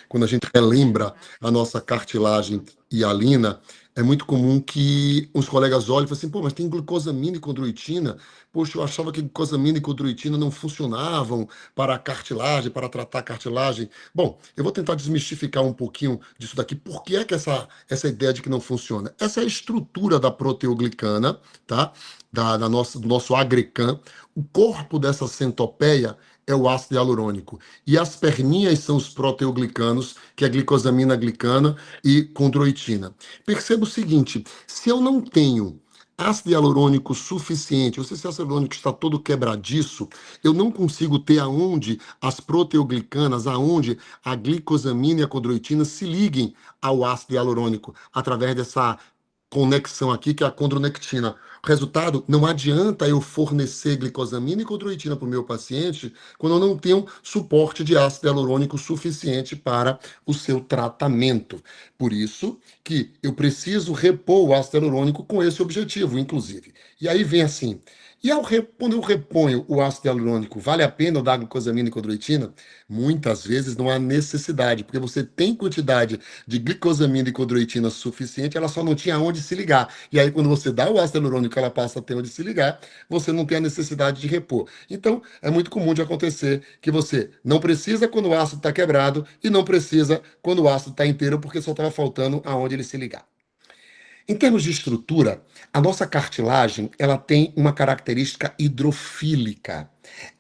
quando a gente relembra a nossa cartilagem hialina, é muito comum que os colegas olhem e falem assim, pô, mas tem glucosamina e condroitina? Poxa, eu achava que glucosamina e condroitina não funcionavam para a cartilagem, para tratar a cartilagem. Bom, eu vou tentar desmistificar um pouquinho disso daqui. Por que é que essa ideia de que não funciona? Essa é a estrutura da proteoglicana, tá? Do nosso agrecan. O corpo dessa centopeia é o ácido hialurônico. E as perninhas são os proteoglicanos, que é glicosamina, glicana e condroitina. Perceba o seguinte, se eu não tenho ácido hialurônico suficiente, ou se esse ácido hialurônico está todo quebradiço, eu não consigo ter aonde as proteoglicanas, aonde a glicosamina e a condroitina se liguem ao ácido hialurônico, através dessa conexão aqui, que é a condronectina. Resultado, não adianta eu fornecer glicosamina e condroitina para o meu paciente quando eu não tenho suporte de ácido hialurônico suficiente para o seu tratamento. Por isso que eu preciso repor o ácido hialurônico com esse objetivo, inclusive. E aí vem assim, quando eu reponho o ácido hialurônico, vale a pena eu dar glucosamina e condroitina? Muitas vezes não há necessidade, porque você tem quantidade de glicosamina e condroitina suficiente, ela só não tinha onde se ligar. E aí, quando você dá o ácido hialurônico, ela passa a ter onde se ligar, você não tem a necessidade de repor. Então, é muito comum de acontecer que você não precisa quando o ácido está quebrado e não precisa quando o ácido está inteiro, porque só estava faltando aonde ele se ligar. Em termos de estrutura, a nossa cartilagem ela tem uma característica hidrofílica.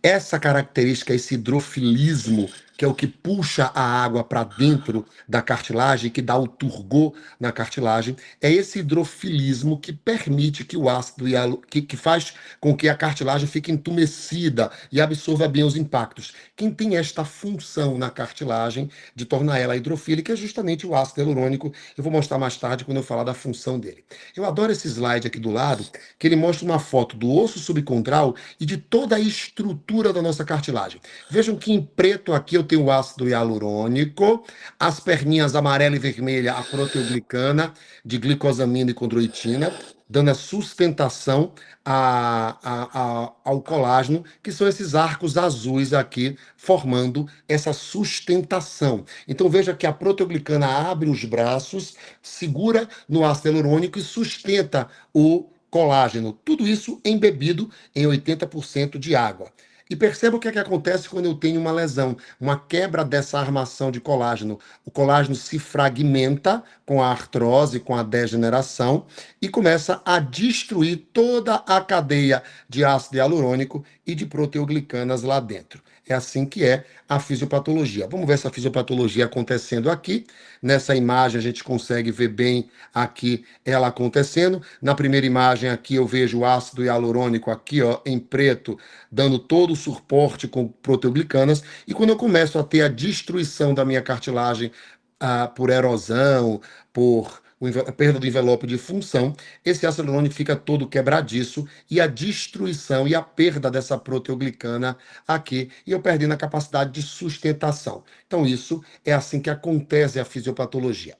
Essa característica, esse hidrofilismo, que é o que puxa a água para dentro da cartilagem, que dá o turgor na cartilagem, é esse hidrofilismo que permite que o ácido que faz com que a cartilagem fique entumecida e absorva bem os impactos. Quem tem esta função na cartilagem de tornar ela hidrofílica é justamente o ácido hialurônico. Eu vou mostrar mais tarde quando eu falar da função dele. Eu adoro esse slide aqui do lado, que ele mostra uma foto do osso subcondral e de toda a estrutura da nossa cartilagem. Vejam que em preto aqui eu tenho o ácido hialurônico, as perninhas amarela e vermelha, a proteoglicana, de glicosamina e condroitina, dando a sustentação ao colágeno, que são esses arcos azuis aqui, formando essa sustentação. Então veja que a proteoglicana abre os braços, segura no ácido hialurônico e sustenta o colágeno. Tudo isso embebido em 80% de água. E perceba o que é que acontece quando eu tenho uma lesão, uma quebra dessa armação de colágeno. O colágeno se fragmenta com a artrose, com a degeneração, e começa a destruir toda a cadeia de ácido hialurônico e de proteoglicanas lá dentro. É assim que é a fisiopatologia. Vamos ver essa fisiopatologia acontecendo aqui. Nessa imagem a gente consegue ver bem aqui ela acontecendo. Na primeira imagem aqui eu vejo o ácido hialurônico aqui, ó, em preto, dando todo o suporte com proteoglicanas. E quando eu começo a ter a destruição da minha cartilagem por erosão, por a perda do envelope de função, esse ácido hialurônico fica todo quebradiço e a destruição e a perda dessa proteoglicana aqui, e eu perdendo a capacidade de sustentação. Então isso é assim que acontece a fisiopatologia.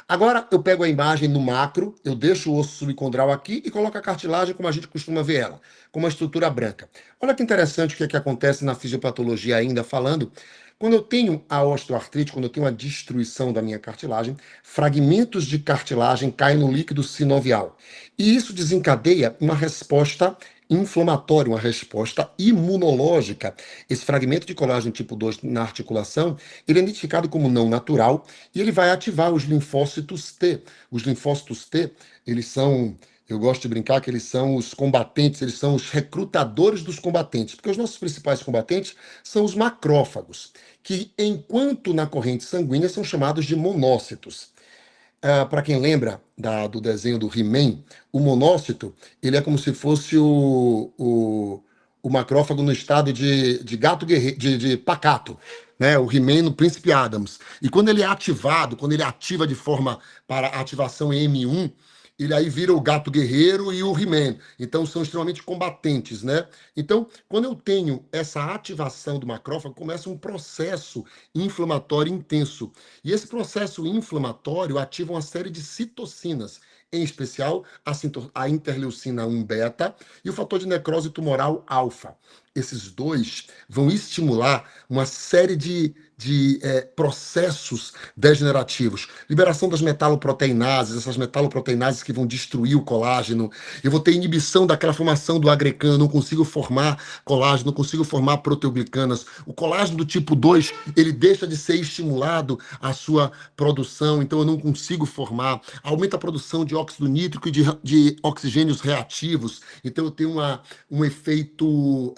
Agora eu pego a imagem no macro, eu deixo o osso subcondral aqui e coloco a cartilagem como a gente costuma ver ela, com uma estrutura branca. Olha que interessante o que é que acontece na fisiopatologia ainda falando. Quando eu tenho a osteoartrite, quando eu tenho a destruição da minha cartilagem, fragmentos de cartilagem caem no líquido sinovial. E isso desencadeia uma resposta inflamatória, uma resposta imunológica. Esse fragmento de colágeno tipo 2 na articulação, ele é identificado como não natural e ele vai ativar os linfócitos T. Os linfócitos T, eles são... Eu gosto de brincar que eles são os combatentes, eles são os recrutadores dos combatentes, porque os nossos principais combatentes são os macrófagos, que, enquanto na corrente sanguínea, são chamados de monócitos. Para quem lembra do desenho do He-Man, o monócito, ele é como se fosse o macrófago no estado de gato guerreiro, de pacato, né? O He-Man no Príncipe Adams. E quando ele é ativado, quando ele ativa de forma para ativação em M1, ele aí vira o gato guerreiro e o He-Man. Então são extremamente combatentes, né? Então, quando eu tenho essa ativação do macrófago, começa um processo inflamatório intenso. E esse processo inflamatório ativa uma série de citocinas, em especial a interleucina 1 beta e o fator de necrose tumoral alfa. Esses dois vão estimular uma série de processos degenerativos. Liberação das metaloproteinases, essas metaloproteinases que vão destruir o colágeno. Eu vou ter inibição daquela formação do agrecano, não consigo formar colágeno, não consigo formar proteoglicanas. O colágeno do tipo 2, ele deixa de ser estimulado a sua produção, então eu não consigo formar. Aumenta a produção de óxido nítrico e de oxigênios reativos, então eu tenho um efeito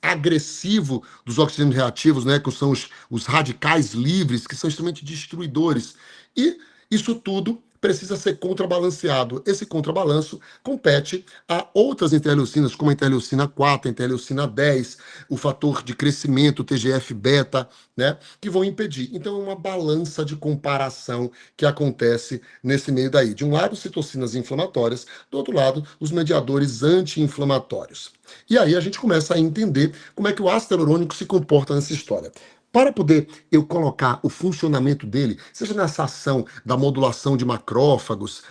agressivo dos oxigênios reativos, né, que são os radicais livres, que são extremamente destruidores. E isso tudo precisa ser contrabalanceado. Esse contrabalanço compete a outras interleucinas, como a interleucina 4, a interleucina 10, o fator de crescimento, o TGF-beta, né, que vão impedir. Então, é uma balança de comparação que acontece nesse meio daí. De um lado, citocinas inflamatórias, do outro lado, os mediadores anti-inflamatórios. E aí a gente começa a entender como é que o ácido hialurônico se comporta nessa história. Para poder eu colocar o funcionamento dele, seja nessa ação da modulação de macrófagos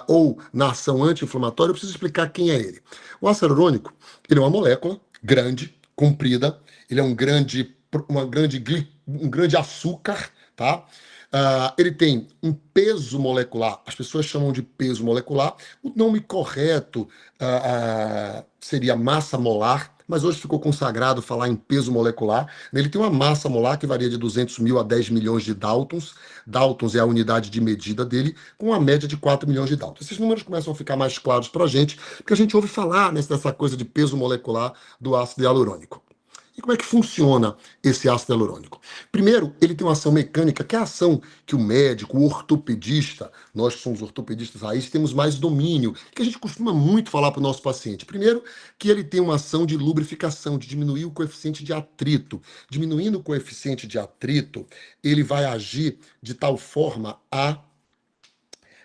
ou na ação anti-inflamatória, eu preciso explicar quem é ele. O ácido hialurônico, ele é uma molécula grande, comprida, ele é um grande açúcar, tá? Ele tem um peso molecular, as pessoas chamam de peso molecular, o nome correto seria massa molar, mas hoje ficou consagrado falar em peso molecular. Ele tem uma massa molar que varia de 200 mil a 10 milhões de Daltons. Daltons é a unidade de medida dele, com uma média de 4 milhões de Daltons. Esses números começam a ficar mais claros para a gente, porque a gente ouve falar dessa coisa de peso molecular do ácido hialurônico. E como é que funciona esse ácido hialurônico? Primeiro, ele tem uma ação mecânica, que é a ação que o médico, o ortopedista, nós que somos ortopedistas raiz, temos mais domínio, que a gente costuma muito falar para o nosso paciente. Primeiro, que ele tem uma ação de lubrificação, de diminuir o coeficiente de atrito. Diminuindo o coeficiente de atrito, ele vai agir de tal forma a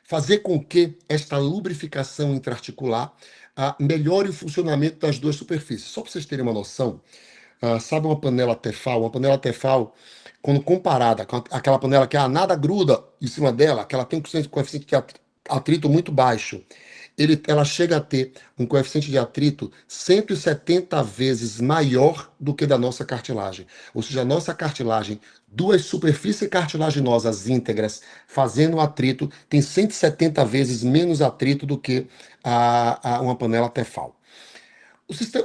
fazer com que esta lubrificação intraarticular melhore o funcionamento das duas superfícies. Só para vocês terem uma noção, sabe uma panela Tefal? Uma panela Tefal, quando comparada com aquela panela que nada gruda em cima dela, que ela tem um coeficiente de atrito muito baixo, ela chega a ter um coeficiente de atrito 170 vezes maior do que da nossa cartilagem. Ou seja, a nossa cartilagem, duas superfícies cartilaginosas íntegras fazendo atrito, tem 170 vezes menos atrito do que uma panela Tefal.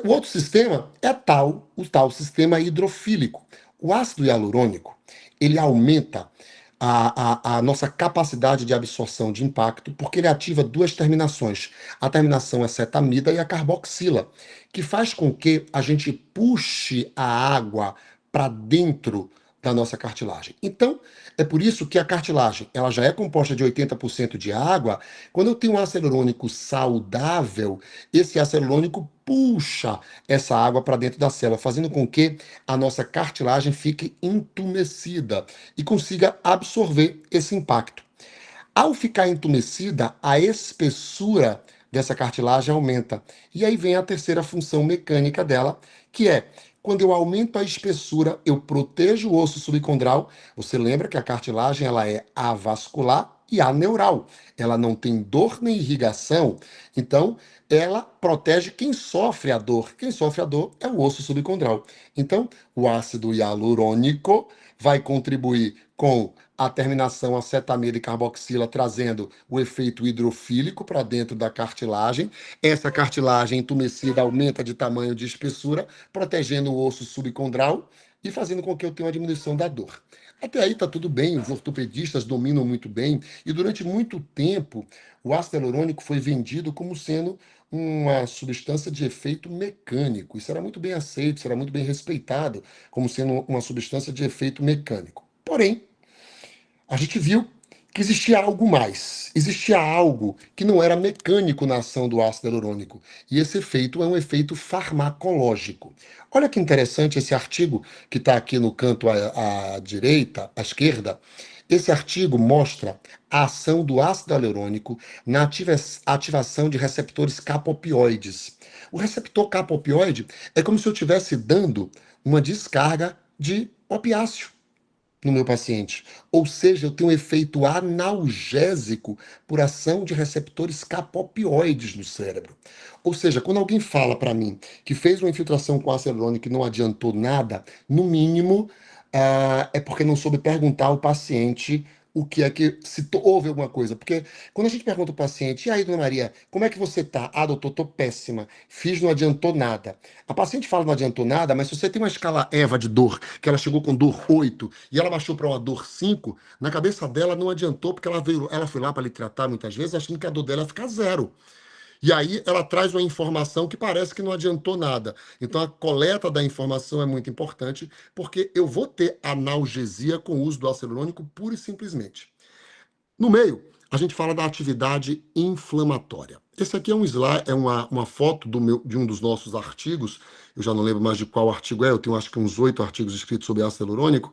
O outro sistema é o tal sistema hidrofílico. O ácido hialurônico, ele aumenta a nossa capacidade de absorção de impacto, porque ele ativa duas terminações. A terminação acetamida e a carboxila, que faz com que a gente puxe a água para dentro da nossa cartilagem. Então, é por isso que a cartilagem, ela já é composta de 80% de água. Quando eu tenho um ácido hialurônico saudável, esse ácido hialurônico puxa essa água para dentro da célula, fazendo com que a nossa cartilagem fique entumecida e consiga absorver esse impacto. Ao ficar entumecida, a espessura dessa cartilagem aumenta. E aí vem a terceira função mecânica dela, que é quando eu aumento a espessura, eu protejo o osso subcondral. Você lembra que a cartilagem ela é avascular e aneural. Ela não tem dor nem irrigação. Então, ela protege quem sofre a dor. Quem sofre a dor é o osso subcondral. Então, o ácido hialurônico vai contribuir com a terminação acetamida e carboxila, trazendo o efeito hidrofílico para dentro da cartilagem. Essa cartilagem entumecida aumenta de tamanho de espessura, protegendo o osso subcondral e fazendo com que eu tenha uma diminuição da dor. Até aí está tudo bem, os ortopedistas dominam muito bem, e durante muito tempo o ácido hialurônico foi vendido como sendo uma substância de efeito mecânico. Isso era muito bem aceito, isso era muito bem respeitado como sendo uma substância de efeito mecânico. Porém, a gente viu que existia algo mais. Existia algo que não era mecânico na ação do ácido hialurônico. E esse efeito é um efeito farmacológico. Olha que interessante esse artigo que está aqui no canto à direita, à esquerda. Esse artigo mostra a ação do ácido hialurônico na ativação de receptores kappa-opioides. O receptor kappa-opioide é como se eu estivesse dando uma descarga de opiáceo no meu paciente. Ou seja, eu tenho um efeito analgésico por ação de receptores kappa-opioides no cérebro. Ou seja, quando alguém fala para mim que fez uma infiltração com ácido hialurônico e não adiantou nada, no mínimo, é porque não soube perguntar ao paciente o que é que, se houve alguma coisa. Porque quando a gente pergunta ao paciente, e aí, dona Maria, como é que você tá? Ah, doutor, tô péssima. Fiz, não adiantou nada. A paciente fala não adiantou nada, mas se você tem uma escala EVA de dor, que ela chegou com dor 8 e ela baixou para uma dor 5, na cabeça dela não adiantou, porque ela foi lá para lhe tratar muitas vezes, achando que a dor dela ia ficar zero. E aí ela traz uma informação que parece que não adiantou nada. Então a coleta da informação é muito importante, porque eu vou ter analgesia com o uso do ácido hialurônico pura e simplesmente. No meio, a gente fala da atividade inflamatória. Esse aqui é um slide, é uma foto de um dos nossos artigos. Eu já não lembro mais de qual artigo é, eu tenho acho que uns 8 artigos escritos sobre ácido hialurônico.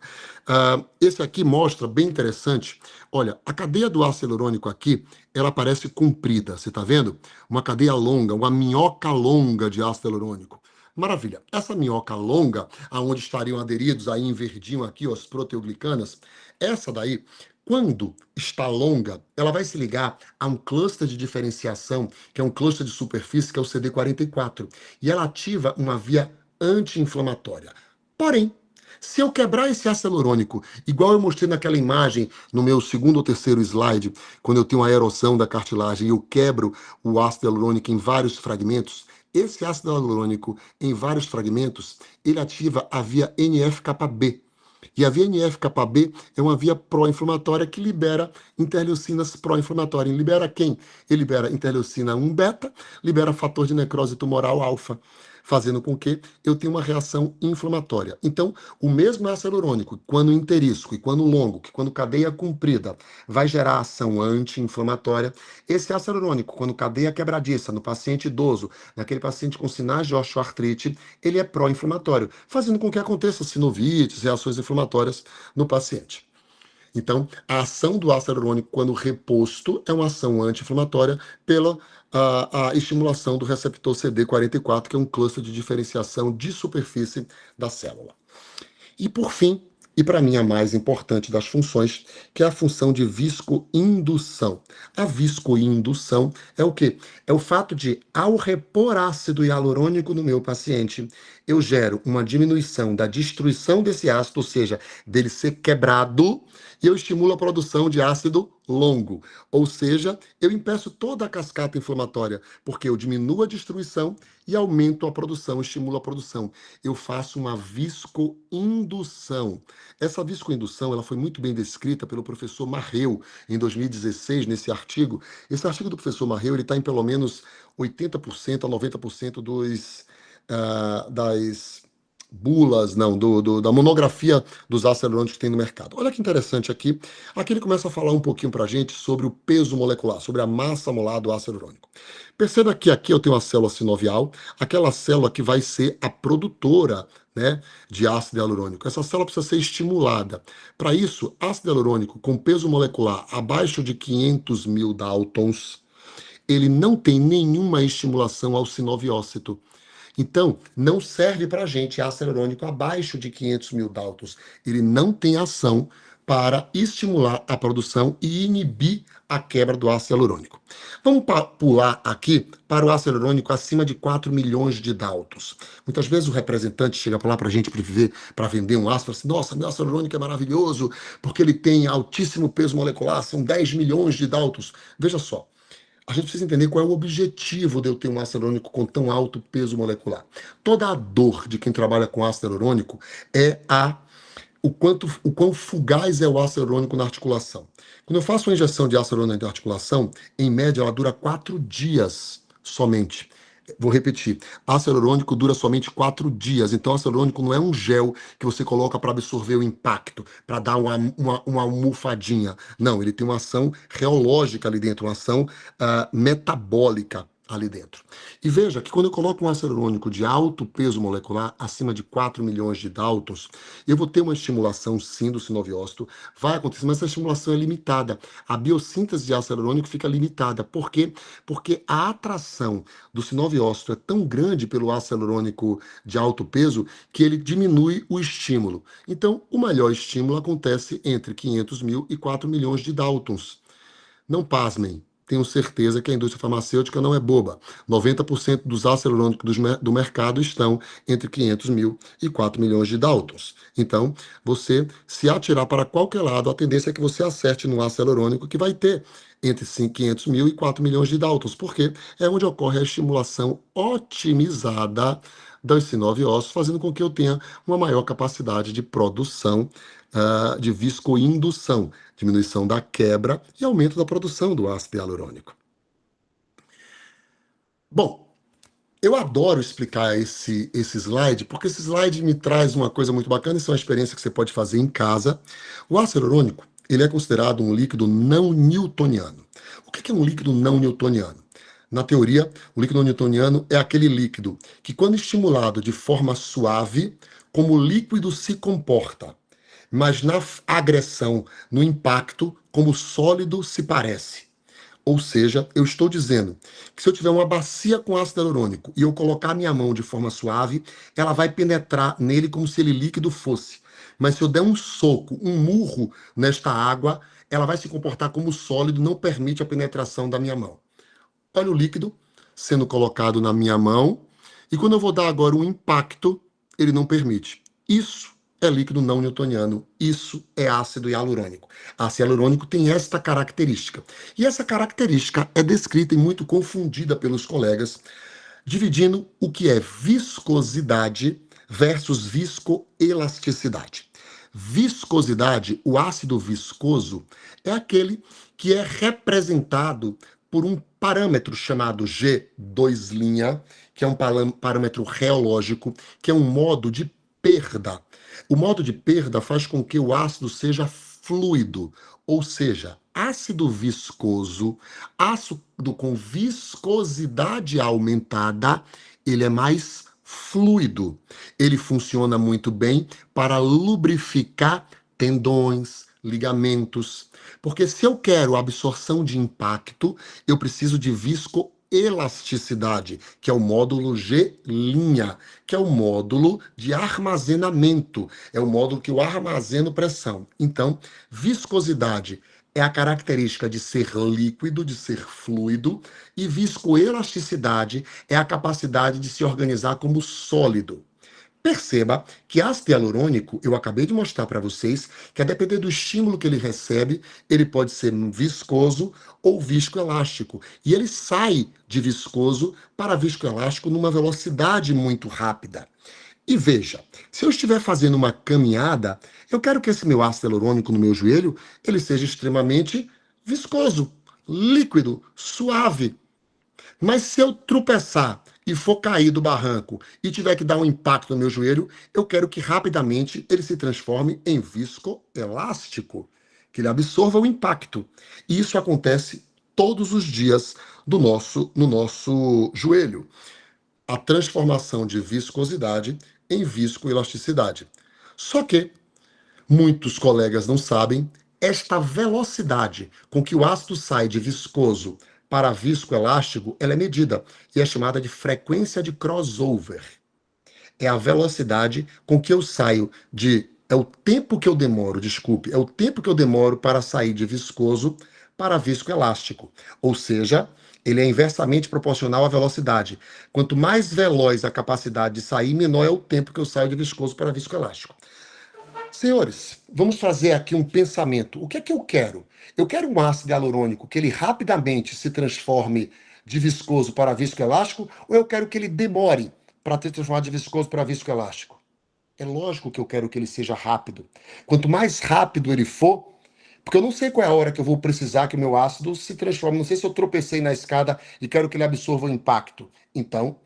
Esse aqui mostra, bem interessante, olha, a cadeia do ácido hialurônico aqui, ela parece comprida, você está vendo? Uma cadeia longa, uma minhoca longa de ácido hialurônico. Maravilha. Essa minhoca longa, aonde estariam aderidos aí em verdinho aqui, ó, as proteoglicanas, essa daí, quando está longa, ela vai se ligar a um cluster de diferenciação, que é um cluster de superfície, que é o CD44, e ela ativa uma via anti-inflamatória. Porém, se eu quebrar esse ácido hialurônico, igual eu mostrei naquela imagem no meu segundo ou terceiro slide, quando eu tenho uma erosão da cartilagem e eu quebro o ácido hialurônico em vários fragmentos, esse ácido hialurônico em vários fragmentos, ele ativa a via NF-κB. E a via NF-κB é uma via pró-inflamatória que libera interleucinas pró-inflamatórias. Libera quem? Ele libera interleucina 1 beta, libera fator de necrose tumoral alfa, fazendo com que eu tenha uma reação inflamatória. Então, o mesmo ácido hialurônico, quando interísco e quando longo, que quando cadeia comprida, vai gerar ação anti-inflamatória. Esse ácido hialurônico, quando cadeia quebradiça no paciente idoso, naquele paciente com sinais de osteoartrite, ele é pró-inflamatório, fazendo com que aconteça sinovites, reações inflamatórias no paciente. Então, a ação do ácido hialurônico, quando reposto, é uma ação anti-inflamatória pela a estimulação do receptor CD44, que é um cluster de diferenciação de superfície da célula. E por fim, e para mim a mais importante das funções, que é a função de viscoindução. A viscoindução é o quê? É o fato de, ao repor ácido hialurônico no meu paciente, eu gero uma diminuição da destruição desse ácido, ou seja, dele ser quebrado, e eu estimulo a produção de ácido longo. Ou seja, eu impeço toda a cascata inflamatória, porque eu diminuo a destruição e aumento a produção, estimulo a produção. Eu faço uma viscoindução. Essa viscoindução, ela foi muito bem descrita pelo professor Marreu em 2016, nesse artigo. Esse artigo do professor Marreu, ele está em pelo menos 80% a 90% das bulas, não, da monografia dos ácidos hialurônicos que tem no mercado. Olha que interessante aqui. Aqui ele começa a falar um pouquinho para a gente sobre o peso molecular, sobre a massa molar do ácido hialurônico. Perceba que aqui eu tenho uma célula sinovial, aquela célula que vai ser a produtora, né, de ácido hialurônico. Essa célula precisa ser estimulada. Para isso, ácido hialurônico com peso molecular abaixo de 500 mil Daltons, ele não tem nenhuma estimulação ao sinoviócito. Então, não serve para a gente ácido hialurônico abaixo de 500 mil Daltons. Ele não tem ação para estimular a produção e inibir a quebra do ácido hialurônico. Vamos pular aqui para o ácido hialurônico acima de 4 milhões de Daltons. Muitas vezes o representante chega para lá para a gente para vender um ácido e fala assim, nossa, meu ácido hialurônico é maravilhoso, porque ele tem altíssimo peso molecular, são 10 milhões de Daltons. Veja só, a gente precisa entender qual é o objetivo de eu ter um ácido hialurônico com tão alto peso molecular. Toda a dor de quem trabalha com ácido hialurônico é o quão fugaz é o ácido hialurônico na articulação. Quando eu faço uma injeção de ácido hialurônico na articulação, em média ela dura 4 dias somente. Vou repetir, ácido hialurônico dura somente 4 dias, então ácido hialurônico não é um gel que você coloca para absorver o impacto, para dar uma almofadinha. Não, ele tem uma ação reológica ali dentro, uma ação metabólica ali dentro. E veja que quando eu coloco um ácido hialurônico de alto peso molecular, acima de 4 milhões de Daltons, eu vou ter uma estimulação sim do sinoviócito, vai acontecer, mas essa estimulação é limitada. A biossíntese de ácido hialurônico fica limitada. Por quê? Porque a atração do sinoviócito é tão grande pelo ácido hialurônico de alto peso que ele diminui o estímulo. Então, o melhor estímulo acontece entre 500 mil e 4 milhões de Daltons. Não pasmem. tenho certeza que a indústria farmacêutica não é boba. 90% dos ácidos hialurônicos do mercado estão entre 500 mil e 4 milhões de Daltons. Então, você se atirar para qualquer lado, a tendência é que você acerte no ácido hialurônico que vai ter entre 500 mil e 4 milhões de Daltons, porque é onde ocorre a estimulação otimizada dos sinoviosos, fazendo com que eu tenha uma maior capacidade de produção de viscoindução, diminuição da quebra e aumento da produção do ácido hialurônico. Bom, eu adoro explicar esse slide, porque esse slide me traz uma coisa muito bacana, isso é uma experiência que você pode fazer em casa. O ácido hialurônico, ele é considerado um líquido não newtoniano. O que é um líquido não newtoniano? Na teoria, o líquido newtoniano é aquele líquido que, quando estimulado de forma suave, como o líquido se comporta, mas na agressão, no impacto, como sólido se parece. Ou seja, eu estou dizendo que se eu tiver uma bacia com ácido hialurônico e eu colocar minha mão de forma suave, ela vai penetrar nele como se ele líquido fosse. Mas se eu der um soco, um murro nesta água, ela vai se comportar como sólido, não permite a penetração da minha mão. Olha o líquido sendo colocado na minha mão, e quando eu vou dar agora um impacto, ele não permite. Isso é líquido não newtoniano, isso é ácido hialurônico. Ácido hialurônico tem esta característica. E essa característica é descrita e muito confundida pelos colegas, dividindo o que é viscosidade versus viscoelasticidade. Viscosidade, o ácido viscoso, é aquele que é representado por um parâmetro chamado G2', que é um parâmetro reológico, que é um modo de perda. O modo de perda faz com que o ácido seja fluido, ou seja, ácido viscoso, ácido com viscosidade aumentada, ele é mais fluido. Ele funciona muito bem para lubrificar tendões, ligamentos. Porque se eu quero absorção de impacto, eu preciso de viscoelasticidade, que é o módulo G', que é o módulo de armazenamento. É o módulo que eu armazeno pressão. Então, viscosidade é a característica de ser líquido, de ser fluido, e viscoelasticidade é a capacidade de se organizar como sólido. Perceba que ácido hialurônico, eu acabei de mostrar para vocês, que a depender do estímulo que ele recebe, ele pode ser viscoso ou viscoelástico. E ele sai de viscoso para viscoelástico numa velocidade muito rápida. E veja, se eu estiver fazendo uma caminhada, eu quero que esse meu ácido hialurônico no meu joelho, ele seja extremamente viscoso, líquido, suave. Mas se eu tropeçar e for cair do barranco e tiver que dar um impacto no meu joelho, eu quero que rapidamente ele se transforme em viscoelástico, que ele absorva o impacto. E isso acontece todos os dias no nosso joelho. A transformação de viscosidade em viscoelasticidade. Só que muitos colegas não sabem esta velocidade com que o ácido sai de viscoso para viscoelástico, ela é medida e é chamada de frequência de crossover. É a velocidade com que eu saio é o tempo que eu demoro, desculpe, é o tempo que eu demoro para sair de viscoso para viscoelástico. Ou seja, ele é inversamente proporcional à velocidade. Quanto mais veloz a capacidade de sair, menor é o tempo que eu saio de viscoso para viscoelástico. Senhores, vamos fazer aqui um pensamento. O que é que eu quero? Eu quero um ácido hialurônico que ele rapidamente se transforme de viscoso para viscoelástico, ou eu quero que ele demore para se transformar de viscoso para viscoelástico? É lógico que eu quero que ele seja rápido. Quanto mais rápido ele for, porque eu não sei qual é a hora que eu vou precisar que o meu ácido se transforme. Não sei se eu tropecei na escada e quero que ele absorva o impacto. Então,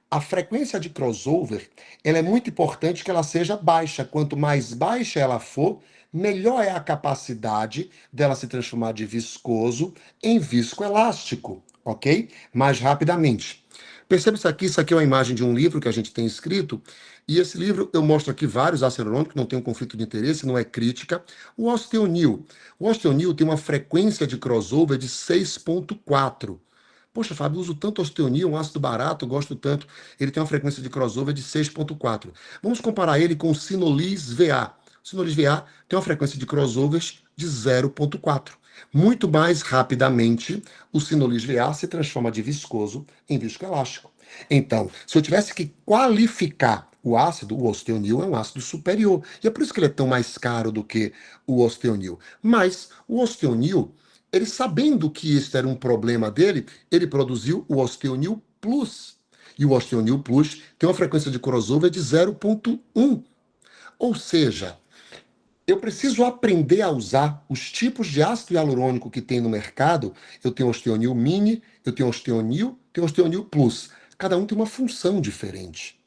a frequência de crossover, ela é muito importante que ela seja baixa. Quanto mais baixa ela for, melhor é a capacidade dela se transformar de viscoso em viscoelástico, ok? Mais rapidamente. Perceba isso aqui é uma imagem de um livro que a gente tem escrito, e esse livro eu mostro aqui vários ácidos hialurônicos, não tem um conflito de interesse, não é crítica. O osteonil. O osteonil tem uma frequência de crossover de 6,4. Poxa, Fábio, eu uso tanto osteonil, um ácido barato, eu gosto tanto. Ele tem uma frequência de crossover de 6,4. Vamos comparar ele com o Sinolis VA. O sinolise VA tem uma frequência de crossovers de 0,4. Muito mais rapidamente, o sinolise VA se transforma de viscoso em viscoelástico. Então, se eu tivesse que qualificar o ácido, o osteonil é um ácido superior. E é por isso que ele é tão mais caro do que o osteonil. Mas o osteonil, ele sabendo que isso era um problema dele, ele produziu o osteonil plus. E o osteonil plus tem uma frequência de crossover de 0,1. Ou seja, eu preciso aprender a usar os tipos de ácido hialurônico que tem no mercado. Eu tenho osteonil mini, eu tenho osteonil plus. Cada um tem uma função diferente.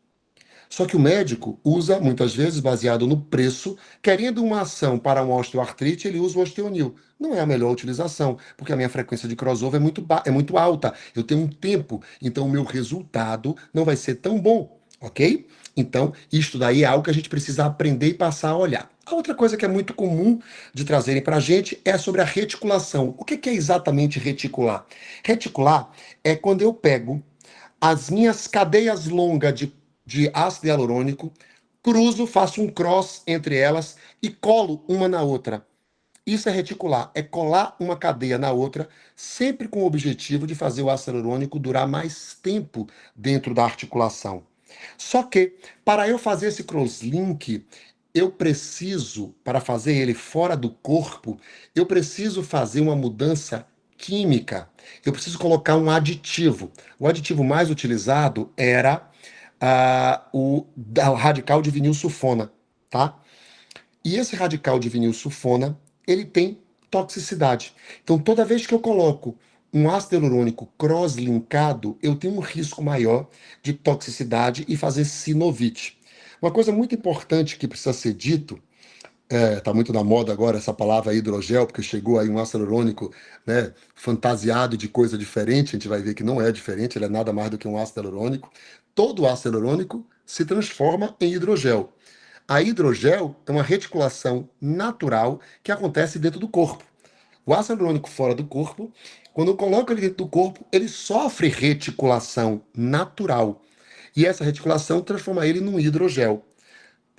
Só que o médico usa, muitas vezes, baseado no preço, querendo uma ação para uma osteoartrite, ele usa o osteonil. Não é a melhor utilização, porque a minha frequência de crossover é muito alta. Eu tenho um tempo, então o meu resultado não vai ser tão bom, ok? Então, isto daí é algo que a gente precisa aprender e passar a olhar. A outra coisa que é muito comum de trazerem para a gente é sobre a reticulação. O que é exatamente reticular? Reticular é quando eu pego as minhas cadeias longas de ácido hialurônico, cruzo, faço um cross entre elas e colo uma na outra. Isso é reticular, é colar uma cadeia na outra, sempre com o objetivo de fazer o ácido hialurônico durar mais tempo dentro da articulação. Só que, para eu fazer esse crosslink, eu preciso, para fazer ele fora do corpo, eu preciso fazer uma mudança química. Eu preciso colocar um aditivo. O aditivo mais utilizado era o radical de vinil sulfona, tá? E esse radical de vinil sulfona, ele tem toxicidade. Então, toda vez que eu coloco um ácido hialurônico cross-linkado, eu tenho um risco maior de toxicidade e fazer sinovite. Uma coisa muito importante que precisa ser dito, tá muito na moda agora essa palavra hidrogel, porque chegou aí um ácido hialurônico, né, fantasiado de coisa diferente, a gente vai ver que não é diferente, ele é nada mais do que um ácido hialurônico. Todo ácido hialurônico se transforma em hidrogel. A hidrogel é uma reticulação natural que acontece dentro do corpo. O ácido hialurônico fora do corpo, quando eu coloco ele dentro do corpo, ele sofre reticulação natural. E essa reticulação transforma ele num hidrogel.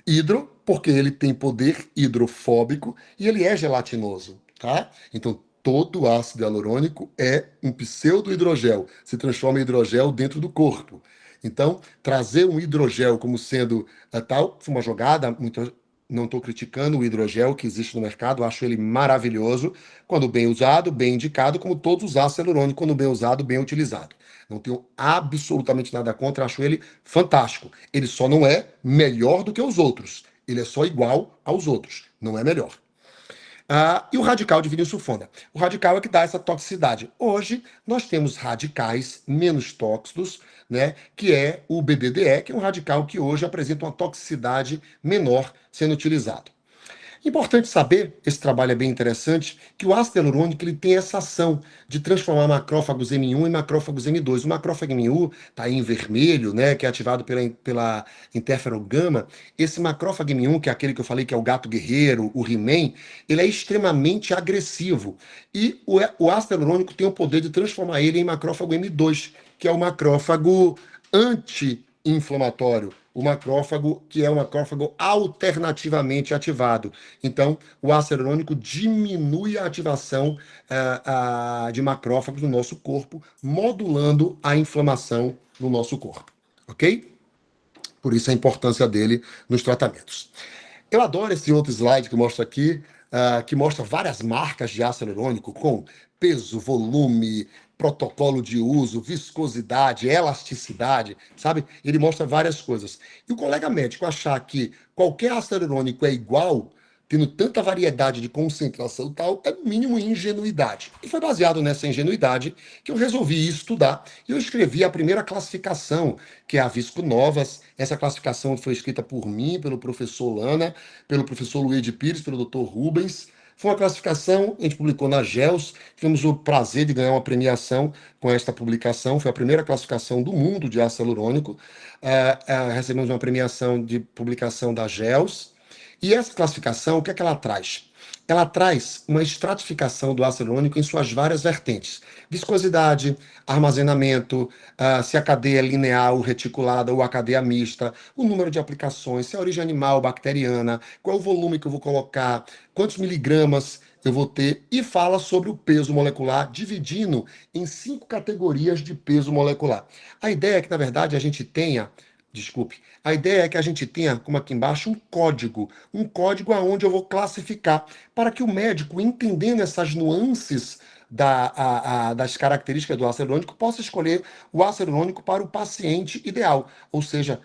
Hidro, porque ele tem poder hidrofóbico e ele é gelatinoso, tá? Então, todo ácido hialurônico é um pseudo-hidrogel, se transforma em hidrogel dentro do corpo. Então, trazer um hidrogel como sendo tal, foi uma jogada, não estou criticando o hidrogel que existe no mercado, acho ele maravilhoso, quando bem usado, bem indicado, como todos os ácidos hialurônicos, quando bem usado, bem utilizado. Não tenho absolutamente nada contra, acho ele fantástico. Ele só não é melhor do que os outros. Ele é só igual aos outros, não é melhor. E o radical de vinil sulfona. O radical é que dá essa toxicidade. Hoje, nós temos radicais menos tóxicos, né, que é o BDDE, que é um radical que hoje apresenta uma toxicidade menor sendo utilizado. Importante saber, esse trabalho é bem interessante, que o ácido hialurônico ele tem essa ação de transformar macrófagos M1 em macrófagos M2. O macrófago M1 está aí em vermelho, né, que é ativado pela interferogama. Esse macrófago M1, que é aquele que eu falei que é o gato guerreiro, o He-Man, ele é extremamente agressivo. E o ácido hialurônico tem o poder de transformar ele em macrófago M2, que é o macrófago anti-inflamatório. O macrófago, que é um macrófago alternativamente ativado. Então, o ácido hialurônico diminui a ativação de macrófagos no nosso corpo, modulando a inflamação no nosso corpo. Ok? Por isso a importância dele nos tratamentos. Eu adoro esse outro slide que mostra aqui, que mostra várias marcas de ácido hialurônico com peso, volume, protocolo de uso, viscosidade, elasticidade, sabe? Ele mostra várias coisas. E o colega médico achar que qualquer ácido hialurônico é igual, tendo tanta variedade de concentração e tal, é no mínimo ingenuidade. E foi baseado nessa ingenuidade que eu resolvi estudar. E eu escrevi a primeira classificação, que é a Visco Novas. Essa classificação foi escrita por mim, pelo professor Lana, pelo professor Luiz Pires, pelo Dr. Rubens. Foi uma classificação, a gente publicou na GELS, tivemos o prazer de ganhar uma premiação com esta publicação, foi a primeira classificação do mundo de ácido hialurônico. Recebemos uma premiação de publicação da GELS. E essa classificação, o que é que ela traz? ela traz uma estratificação do ácido hialurônico em suas várias vertentes. Viscosidade, armazenamento, se a cadeia é linear ou reticulada ou a cadeia mista, o número de aplicações, se é origem animal, bacteriana, qual é o volume que eu vou colocar, quantos miligramas eu vou ter, e fala sobre o peso molecular, dividindo em 5 categorias de peso molecular. A ideia é que, na verdade, a gente tenha, desculpe, a ideia é que a gente tenha, como aqui embaixo, um código aonde eu vou classificar, para que o médico, entendendo essas nuances das características do ácido hialurônico, possa escolher o ácido hialurônico para o paciente ideal. Ou seja,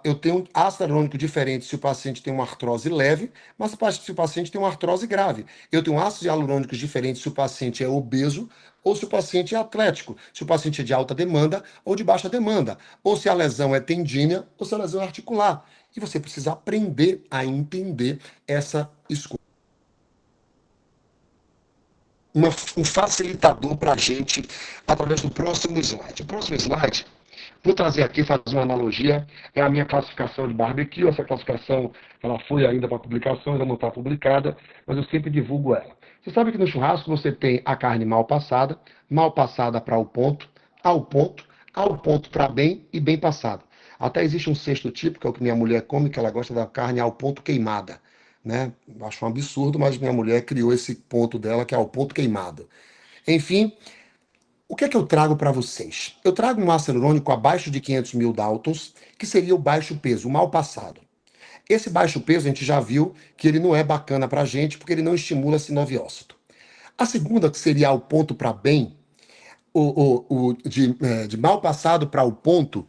eu tenho um ácido hialurônico diferente se o paciente tem uma artrose leve, mas se o paciente tem uma artrose grave. Eu tenho ácidos hialurônicos diferentes se o paciente é obeso ou se o paciente é atlético, se o paciente é de alta demanda ou de baixa demanda, ou se a lesão é tendínea ou se a lesão é articular. E você precisa aprender a entender essa escolha. Um facilitador para a gente através do próximo slide. O próximo slide, vou trazer aqui, fazer uma analogia, é a minha classificação de barbecue. Essa classificação ela foi ainda para publicação, ainda não está publicada, mas eu sempre divulgo ela. Você sabe que no churrasco você tem a carne mal passada para ao ponto para bem e bem passado. Até existe um sexto tipo, que é o que minha mulher come, que ela gosta da carne ao ponto queimada. Né? Acho um absurdo, mas minha mulher criou esse ponto dela, que é ao ponto queimado. Enfim, o que é que eu trago para vocês? Eu trago um ácido hialurônico abaixo de 500 mil Daltons, que seria o baixo peso, o mal passado. Esse baixo peso a gente já viu que ele não é bacana para a gente, porque ele não estimula sinoviócito. A segunda, que seria ao ponto para bem, de mal passado para o ponto,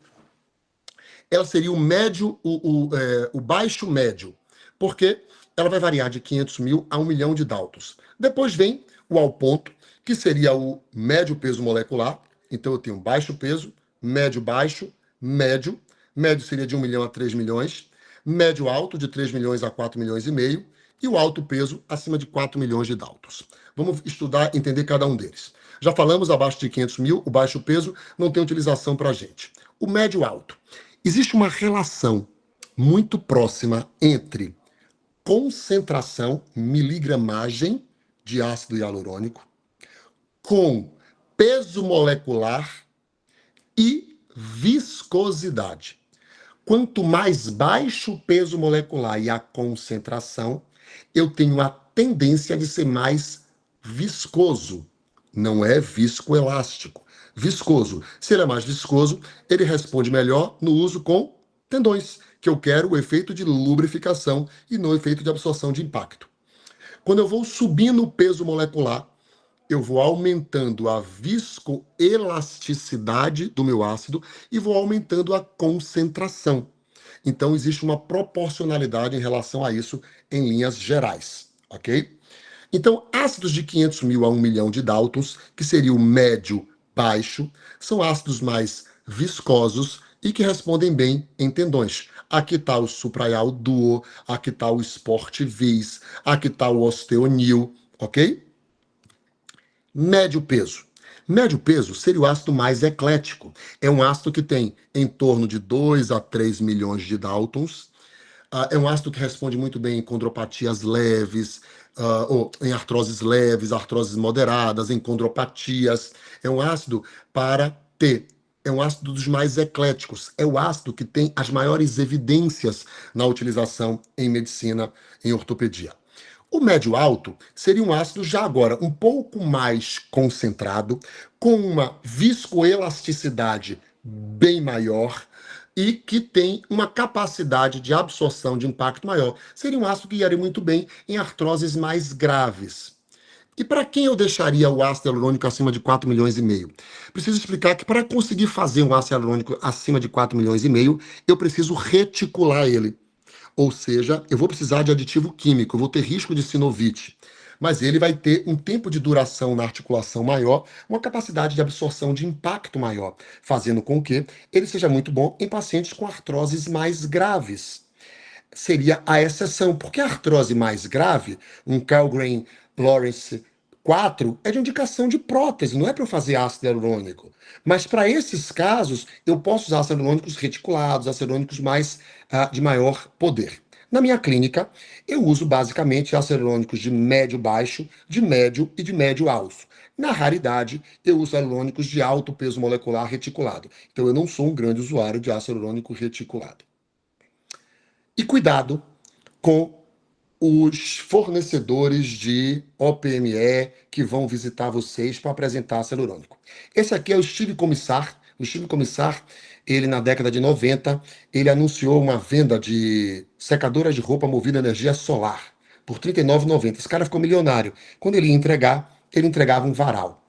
ela seria o médio, o baixo médio, porque ela vai variar de 500 mil a 1 milhão de Daltons. Depois vem o ao ponto, que seria o médio peso molecular. Então eu tenho baixo peso, médio baixo, médio. Médio seria de 1 milhão a 3 milhões. Médio alto, de 3 milhões a 4 milhões e meio. E o alto peso, acima de 4 milhões de Daltons. Vamos estudar, entender cada um deles. Já falamos, abaixo de 500 mil, o baixo peso não tem utilização para a gente. O médio alto. Existe uma relação muito próxima entre concentração, miligramagem de ácido hialurônico, com peso molecular e viscosidade. Quanto mais baixo o peso molecular e a concentração, eu tenho a tendência de ser mais viscoso. Não é viscoelástico. Viscoso. Se ele é mais viscoso, ele responde melhor no uso com tendões, que eu quero o efeito de lubrificação e não o efeito de absorção de impacto. Quando eu vou subindo o peso molecular, eu vou aumentando a viscoelasticidade do meu ácido e vou aumentando a concentração. Então, existe uma proporcionalidade em relação a isso em linhas gerais, ok? Então, ácidos de 500 mil a 1 milhão de Daltons, que seria o médio baixo, são ácidos mais viscosos e que respondem bem em tendões. Aqui está o Supraial Duo, aqui está o Sport Vis, aqui está o Osteonil, ok? Médio peso. Médio peso seria o ácido mais eclético. É um ácido que tem em torno de 2 a 3 milhões de Daltons. É um ácido que responde muito bem em condropatias leves, ou em artroses leves, artroses moderadas, em condropatias. É um ácido para T. É um ácido dos mais ecléticos. É o ácido que tem as maiores evidências na utilização em medicina, em ortopedia. O médio alto seria um ácido já agora um pouco mais concentrado, com uma viscoelasticidade bem maior e que tem uma capacidade de absorção de impacto maior. Seria um ácido que iria muito bem em artroses mais graves. E para quem eu deixaria o ácido hialurônico acima de 4 milhões e meio? Preciso explicar que para conseguir fazer um ácido hialurônico acima de 4 milhões e meio, eu preciso reticular ele. Ou seja, eu vou precisar de aditivo químico, eu vou ter risco de sinovite. Mas ele vai ter um tempo de duração na articulação maior, uma capacidade de absorção de impacto maior, fazendo com que ele seja muito bom em pacientes com artroses mais graves. Seria a exceção, porque a artrose mais grave, um Kellgren Lawrence 4, é de indicação de prótese, não é para eu fazer ácido hialurônico. Mas para esses casos, eu posso usar ácidos hialurônicos reticulados, ácidos hialurônicos de maior poder. Na minha clínica, eu uso basicamente ácidos hialurônicos de médio baixo, de médio e de médio alto. Na raridade, eu uso hialurônicos de alto peso molecular reticulado. Então, eu não sou um grande usuário de ácido hialurônico reticulado. E cuidado com os fornecedores de OPME que vão visitar vocês para apresentar ácido hialurônico. Esse aqui é o Steve Commissar. O Steve Commissar, ele na década de 90, ele anunciou uma venda de secadora de roupa movida a energia solar por R$ 39,90. Esse cara ficou milionário. Quando ele ia entregar, ele entregava um varal,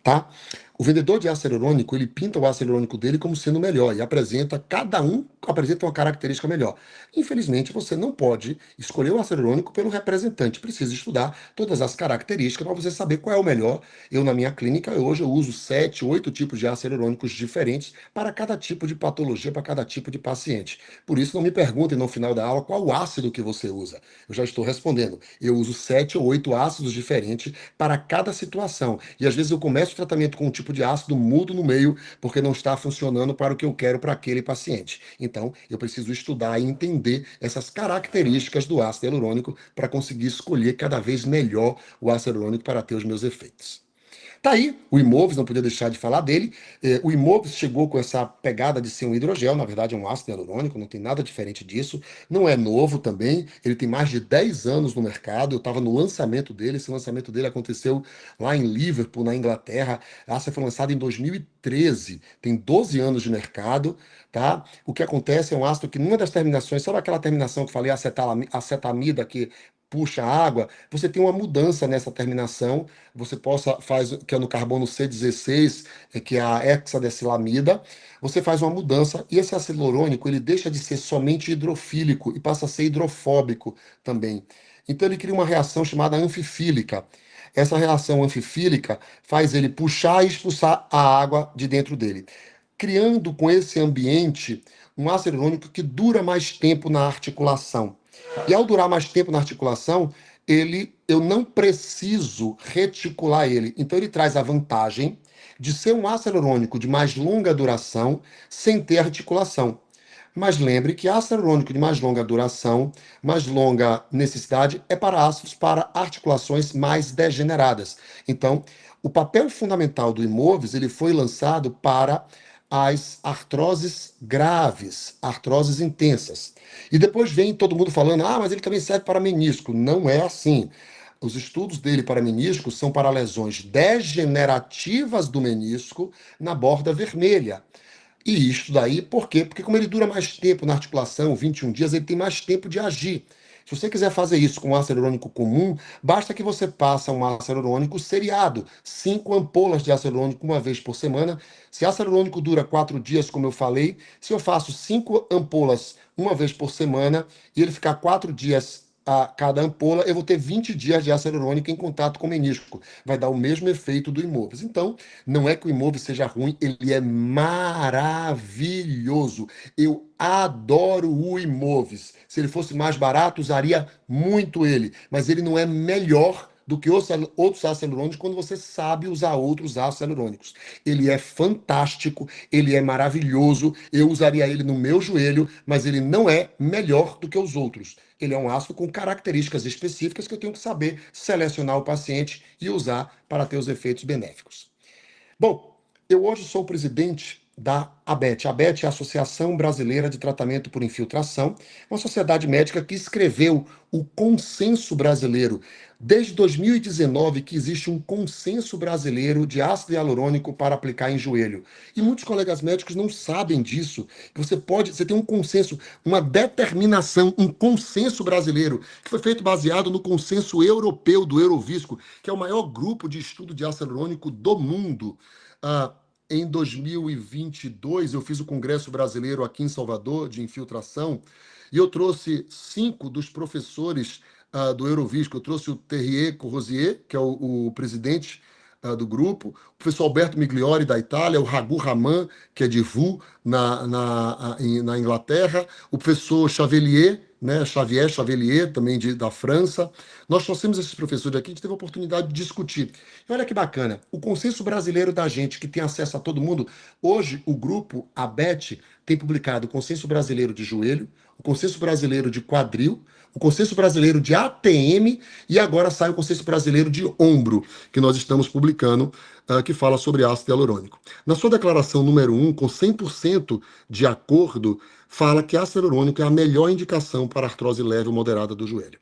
tá? O vendedor de ácido hialurônico, ele pinta o ácido hialurônico dele como sendo melhor e apresenta, cada um apresenta uma característica melhor. Infelizmente, você não pode escolher o ácido hialurônico pelo representante. Precisa estudar todas as características para você saber qual é o melhor. Eu, na minha clínica, hoje eu uso 7, 8 tipos de ácido hialurônicos diferentes para cada tipo de patologia, para cada tipo de paciente. Por isso, não me perguntem no final da aula qual o ácido que você usa. Eu já estou respondendo. Eu uso 7 ou 8 ácidos diferentes para cada situação. E às vezes eu começo o tratamento com um tipo de ácido, mudo no meio, porque não está funcionando para o que eu quero para aquele paciente. Então, eu preciso estudar e entender essas características do ácido hialurônico para conseguir escolher cada vez melhor o ácido hialurônico para ter os meus efeitos. Tá aí, o Imovis, não podia deixar de falar dele. O Imovis chegou com essa pegada de ser um hidrogel, na verdade é um ácido hialurônico, não tem nada diferente disso. Não é novo também, ele tem mais de 10 anos no mercado. Eu estava no lançamento dele, esse lançamento dele aconteceu lá em Liverpool, na Inglaterra. A ácido foi lançado em 2013, tem 12 anos de mercado, tá? O que acontece é um ácido que numa das terminações, sabe aquela terminação que eu falei, acetamida, que puxa água, você tem uma mudança nessa terminação, você faz, que é no carbono C16, que é a hexadecilamida, você faz uma mudança, e esse ácido hialurônico, ele deixa de ser somente hidrofílico e passa a ser hidrofóbico também. Então ele cria uma reação chamada anfifílica. Essa reação anfifílica faz ele puxar e expulsar a água de dentro dele, criando com esse ambiente um ácido hialurônico que dura mais tempo na articulação. E ao durar mais tempo na articulação, eu não preciso reticular ele. Então ele traz a vantagem de ser um ácido hialurônico de mais longa duração, sem ter articulação. Mas lembre que ácido hialurônico de mais longa duração, mais longa necessidade, é para ácidos para articulações mais degeneradas. Então, o papel fundamental do Imovis, ele foi lançado para as artroses graves, artroses intensas. E depois vem todo mundo falando, mas ele também serve para menisco. Não é assim. Os estudos dele para menisco são para lesões degenerativas do menisco na borda vermelha. E isso daí, por quê? Porque como ele dura mais tempo na articulação, 21 dias, ele tem mais tempo de agir. Se você quiser fazer isso com ácido hialurônico comum, basta que você passe um ácido hialurônico seriado, 5 ampolas de ácido hialurônico uma vez por semana. Se ácido hialurônico dura 4 dias, como eu falei, se eu faço 5 ampolas uma vez por semana e ele ficar 4 dias a cada ampola, eu vou ter 20 dias de ácido hialurônico em contato com o menisco. Vai dar o mesmo efeito do Imovis. Então, não é que o Imovis seja ruim, ele é maravilhoso. Eu adoro o Imovis. Se ele fosse mais barato, usaria muito ele. Mas ele não é melhor do que outros ácidos hialurônicos quando você sabe usar outros ácidos hialurônicos. Ele é fantástico, ele é maravilhoso. Eu usaria ele no meu joelho, mas ele não é melhor do que os outros. Ele é um ácido com características específicas que eu tenho que saber selecionar o paciente e usar para ter os efeitos benéficos. Bom, eu hoje sou o presidente da ABET. A ABET é a Associação Brasileira de Tratamento por Infiltração, uma sociedade médica que escreveu o Consenso Brasileiro. Desde 2019 que existe um consenso brasileiro de ácido hialurônico para aplicar em joelho. E muitos colegas médicos não sabem disso. Você tem um consenso, uma determinação, um consenso brasileiro, que foi feito baseado no consenso europeu do Eurovisco, que é o maior grupo de estudo de ácido hialurônico do mundo. Em 2022, eu fiz o Congresso Brasileiro aqui em Salvador, de infiltração, e eu trouxe 5 dos professores do Eurovisco. Eu trouxe o Thierry Corrosier, que é o presidente do grupo, o professor Alberto Migliori, da Itália, o Raghu Raman, que é de VU, na Inglaterra, o professor Chavelier, né, Chavelier, também da França. Nós trouxemos esses professores aqui, a gente teve a oportunidade de discutir. E olha que bacana, o consenso brasileiro da gente, que tem acesso a todo mundo, hoje o grupo ABET tem publicado o consenso brasileiro de joelho, o consenso brasileiro de quadril, o consenso brasileiro de ATM e agora sai o consenso brasileiro de ombro, que nós estamos publicando, que fala sobre ácido hialurônico. Na sua declaração número 1, com 100% de acordo, fala que ácido hialurônico é a melhor indicação para artrose leve ou moderada do joelho.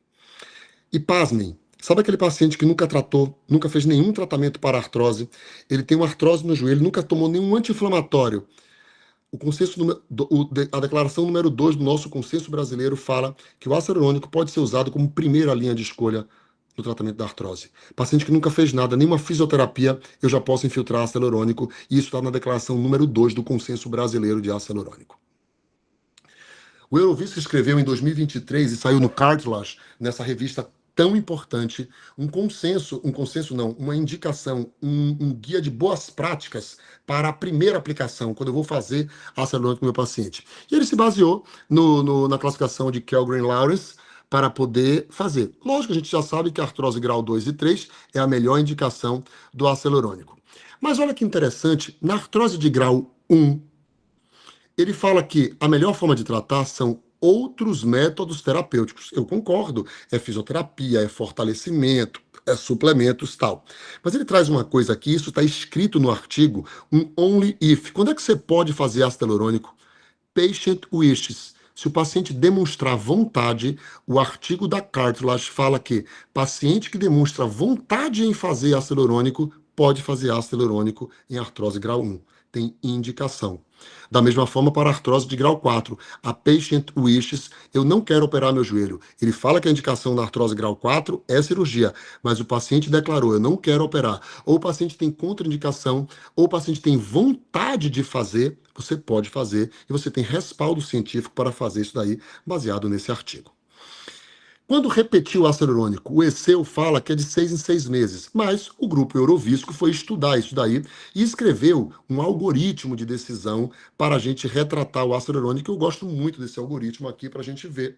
E pasmem, sabe aquele paciente que nunca tratou, nunca fez nenhum tratamento para artrose, ele tem uma artrose no joelho, nunca tomou nenhum anti-inflamatório. A declaração número 2 do nosso consenso brasileiro fala que o ácido hialurônico pode ser usado como primeira linha de escolha no tratamento da artrose. Paciente que nunca fez nada, nenhuma fisioterapia, eu já posso infiltrar ácido hialurônico, e isso está na declaração número 2 do consenso brasileiro de ácido hialurônico. O Eurovisc escreveu em 2023 e saiu no Cartilage, nessa revista tão importante, uma indicação, um guia de boas práticas para a primeira aplicação, quando eu vou fazer ácido hialurônico com o meu paciente. E ele se baseou na classificação de Kellgren-Lawrence para poder fazer. Lógico, a gente já sabe que a artrose grau 2 e 3 é a melhor indicação do ácido hialurônico. Mas olha que interessante, na artrose de grau 1, ele fala que a melhor forma de tratar são outros métodos terapêuticos. Eu concordo, é fisioterapia, é fortalecimento, é suplementos, tal. Mas ele traz uma coisa aqui, isso está escrito no artigo, um only if. Quando é que você pode fazer ácido hialurônico? Patient wishes. Se o paciente demonstrar vontade, o artigo da Cartilage fala que paciente que demonstra vontade em fazer ácido hialurônico pode fazer ácido hialurônico em artrose grau 1. Tem indicação. Da mesma forma para a artrose de grau 4. A patient wishes, eu não quero operar meu joelho. Ele fala que a indicação na artrose grau 4 é cirurgia, mas o paciente declarou, eu não quero operar. Ou o paciente tem contraindicação, ou o paciente tem vontade de fazer, você pode fazer, e você tem respaldo científico para fazer isso daí, baseado nesse artigo. Quando repetiu o ácido hialurônico, o ECEU fala que é de 6 em 6 meses, mas o grupo Eurovisco foi estudar isso daí e escreveu um algoritmo de decisão para a gente retratar o ácido hialurônico. Eu gosto muito desse algoritmo aqui para a gente ver.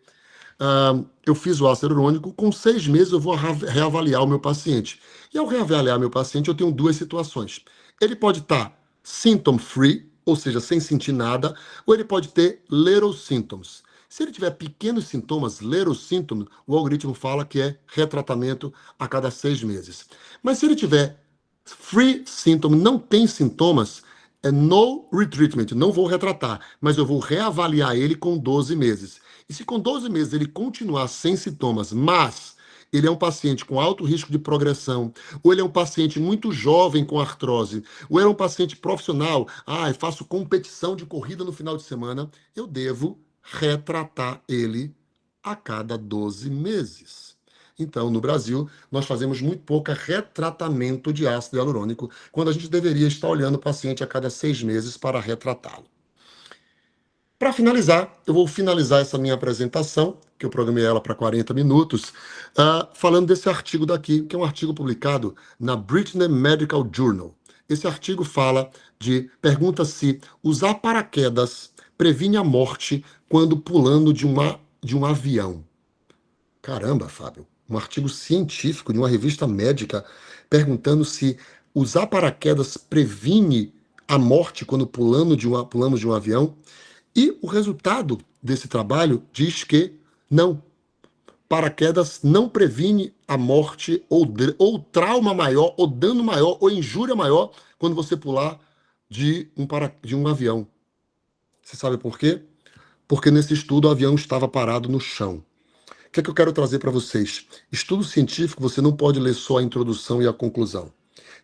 Eu fiz o ácido hialurônico, com 6 meses eu vou reavaliar o meu paciente. E ao reavaliar meu paciente, eu tenho duas situações. Ele pode estar symptom free, ou seja, sem sentir nada, ou ele pode ter little symptoms. Se ele tiver pequenos sintomas, little symptoms, o algoritmo fala que é retratamento a cada 6 meses. Mas se ele tiver free symptom, não tem sintomas, é no retreatment, não vou retratar, mas eu vou reavaliar ele com 12 meses. E se com 12 meses ele continuar sem sintomas, mas ele é um paciente com alto risco de progressão, ou ele é um paciente muito jovem com artrose, ou ele é um paciente profissional, eu faço competição de corrida no final de semana, eu devo retratar ele a cada 12 meses. Então, no Brasil, nós fazemos muito pouco retratamento de ácido hialurônico, quando a gente deveria estar olhando o paciente a cada 6 meses para retratá-lo. Para finalizar, eu vou finalizar essa minha apresentação, que eu programei ela para 40 minutos, falando desse artigo daqui, que é um artigo publicado na British Medical Journal. Esse artigo pergunta se usar paraquedas previne a morte quando pulando de um avião. Caramba, Fábio, um artigo científico de uma revista médica perguntando se usar paraquedas previne a morte quando pulamos de um avião. E o resultado desse trabalho diz que não. Paraquedas não previne a morte ou trauma maior, ou dano maior, ou injúria maior quando você pular de um avião. Você sabe por quê? Porque nesse estudo o avião estava parado no chão. O que é que eu quero trazer para vocês? Estudo científico, você não pode ler só a introdução e a conclusão.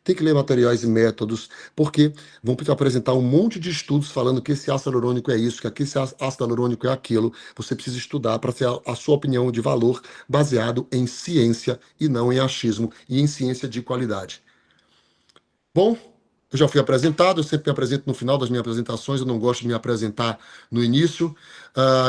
Tem que ler materiais e métodos, porque vão apresentar um monte de estudos falando que esse ácido hialurônico é isso, que esse ácido hialurônico é aquilo. Você precisa estudar para ter a sua opinião de valor baseado em ciência e não em achismo, e em ciência de qualidade. Bom, Eu já fui apresentado, eu sempre me apresento no final das minhas apresentações, eu não gosto de me apresentar no início.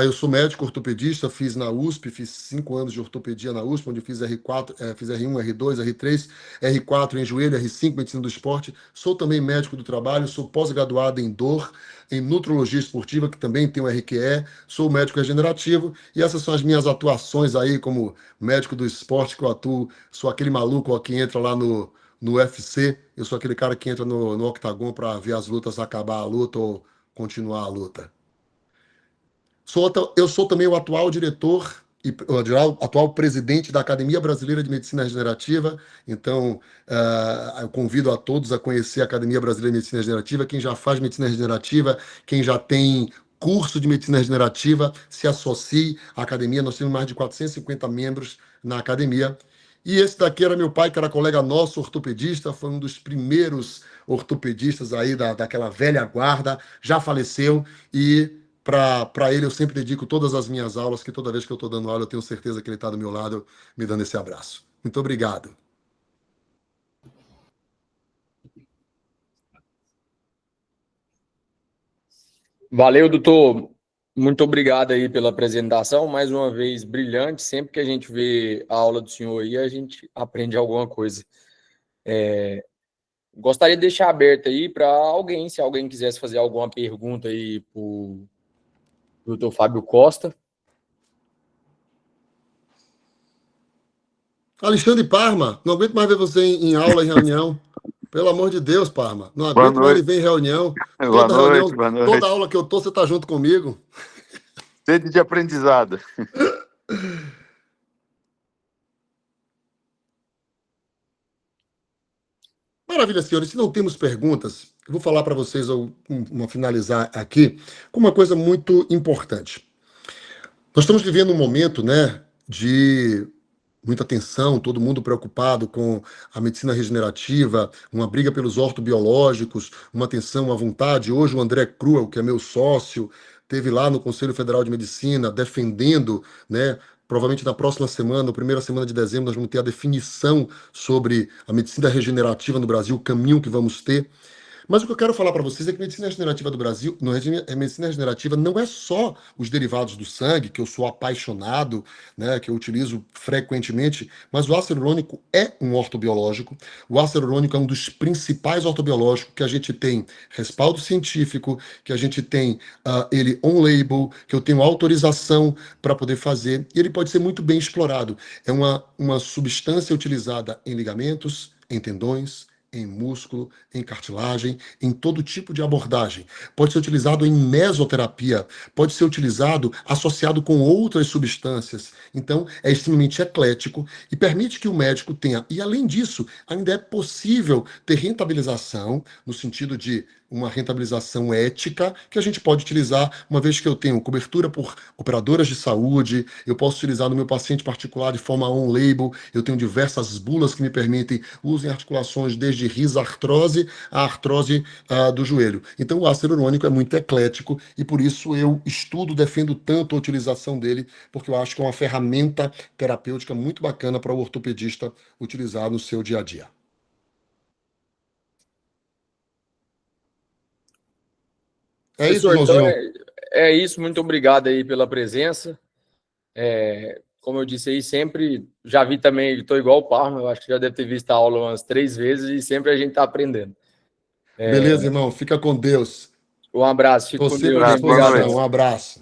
Eu sou médico ortopedista, fiz na USP, fiz 5 anos de ortopedia na USP, onde fiz R4, fiz R1, R2, R3, R4 em joelho, R5, medicina do esporte. Sou também médico do trabalho, sou pós-graduado em dor, em nutrologia esportiva, que também tem o RQE, sou médico regenerativo, e essas são as minhas atuações aí como médico do esporte que eu atuo. Sou aquele maluco ó, que entra lá no UFC, eu sou aquele cara que entra no octagon para ver as lutas, acabar a luta ou continuar a luta. Eu sou também o atual diretor e o atual presidente da Academia Brasileira de Medicina Regenerativa. Então, eu convido a todos a conhecer a Academia Brasileira de Medicina Regenerativa. Quem já faz medicina regenerativa, quem já tem curso de medicina regenerativa, se associe à academia. Nós temos mais de 450 membros na academia. E esse daqui era meu pai, que era colega nosso, ortopedista, foi um dos primeiros ortopedistas aí daquela velha guarda, já faleceu, e para ele eu sempre dedico todas as minhas aulas, que toda vez que eu estou dando aula, eu tenho certeza que ele está do meu lado, me dando esse abraço. Muito obrigado. Valeu, doutor. Muito obrigado aí pela apresentação. Mais uma vez, brilhante. Sempre que a gente vê a aula do senhor aí, a gente aprende alguma coisa. Gostaria de deixar aberto aí para alguém, se alguém quisesse fazer alguma pergunta aí para o doutor Fábio Costa. Alexandre Parma, não aguento mais ver você em aula, em reunião. Pelo amor de Deus, Parma. Não Boa aguento mais ele noite. ver em reunião. Boa Toda noite, reunião, boa noite. toda aula que eu tô, você está junto comigo. Sede de aprendizado. Maravilha, senhores. Se não temos perguntas, eu vou falar para vocês, finalizar aqui, com uma coisa muito importante. Nós estamos vivendo um momento, né, de muita tensão, todo mundo preocupado com a medicina regenerativa, uma briga pelos ortobiológicos, uma tensão à vontade. Hoje o André Cruel, que é meu sócio, teve lá no Conselho Federal de Medicina defendendo, né, provavelmente na próxima semana, na primeira semana de dezembro, nós vamos ter a definição sobre a medicina regenerativa no Brasil, o caminho que vamos ter. Mas o que eu quero falar para vocês é que a medicina regenerativa do Brasil, a medicina regenerativa não é só os derivados do sangue, que eu sou apaixonado, né, que eu utilizo frequentemente, mas o ácido hialurônico é um ortobiológico. O ácido hialurônico é um dos principais ortobiológicos que a gente tem respaldo científico, que a gente tem ele on-label, que eu tenho autorização para poder fazer, e ele pode ser muito bem explorado. É uma substância utilizada em ligamentos, em tendões, em músculo, em cartilagem, em todo tipo de abordagem. Pode ser utilizado em mesoterapia, pode ser utilizado associado com outras substâncias. Então, é extremamente eclético e permite que o médico tenha. E, além disso, ainda é possível ter rentabilização, no sentido de uma rentabilização ética, que a gente pode utilizar, uma vez que eu tenho cobertura por operadoras de saúde, eu posso utilizar no meu paciente particular de forma on-label, eu tenho diversas bulas que me permitem uso em articulações desde risartrose à artrose do joelho. Então o ácido hialurônico é muito eclético e por isso eu estudo, defendo tanto a utilização dele, porque eu acho que é uma ferramenta terapêutica muito bacana para o ortopedista utilizar no seu dia a dia. É isso, Professor, então Joãozinho. é isso. Muito obrigado aí pela presença. Como eu disse aí, sempre já vi também, estou igual o Parma, eu acho que já deve ter visto a aula umas 3 vezes e sempre a gente está aprendendo. Beleza, irmão. Fica com Deus. Um abraço, fique Estou com sempre à Deus, hein? Boa Obrigadão. disposição. noite. Um abraço.